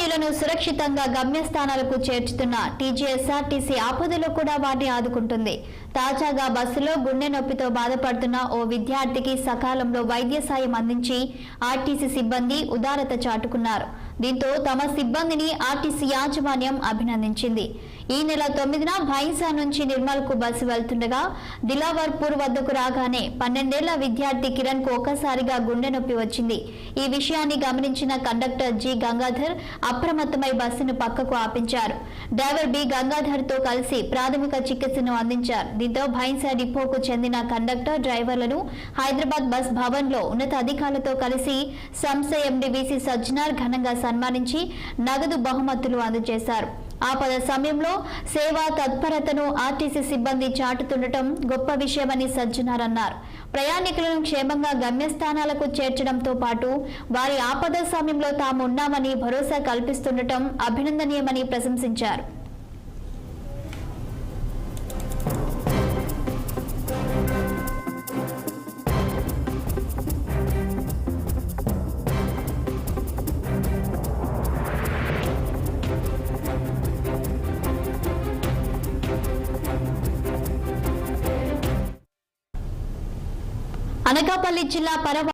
సామాన్యులను సురక్షితంగా గమ్యస్థానాలకు చేర్చుతున్న టీజీఎస్ఆర్టీసీ ఆపదలో కూడా వారిని ఆదుకుంటుంది. తాజాగా బస్సులో గుండె నొప్పితో బాధపడుతున్న ఓ విద్యార్థికి సకాలంలో వైద్య సాయం అందించి ఆర్టీసీ సిబ్బంది ఉదారత చాటుకున్నారు. దీంతో తమ సిబ్బందిని ఆర్టీసీ యాజమాన్యం అభినందించింది. ఈ నెల 9న భైంసా నుంచి నిర్మల్కు బస్సు వెళ్తుండగా దిలావర్పూర్ వద్దకు రాగానే 12ఏళ్ల విద్యార్థి కిరణ్ కు ఒక్కసారిగా గుండె నొప్పి వచ్చింది. ఈ విషయాన్ని గమనించిన కండక్టర్ జి గంగాధర్ అప్రమత్తమై బస్సును పక్కకు ఆపించారు. డ్రైవర్ బి గంగాధర్ తో కలిసి ప్రాథమిక చికిత్సను అందించారు. దీంతో భైంసా డిపోకు చెందిన కండక్టర్ డ్రైవర్లను హైదరాబాద్ బస్ భవన్ లో ఉన్నత అధికారులతో కలిసి సంస్థ ఎండీ వీసీ సజ్జనార్ ఘనంగా సన్మానించి నగదు బహుమతులు అందజేశారు. ఆపద సమయంలో సేవా తత్పరతను ఆర్టీసీ సిబ్బంది చాటుతుండటం గొప్ప విషయమని సజ్జనార్ అన్నారు. ప్రయాణికులను క్షేమంగా గమ్యస్థానాలకు చేర్చడంతో పాటు వారి ఆపద సమయంలో తాము ఉన్నామని భరోసా కల్పిస్తుండటం అభినందనీయమని ప్రశంసించారు. అనకాపల్లి జిల్లా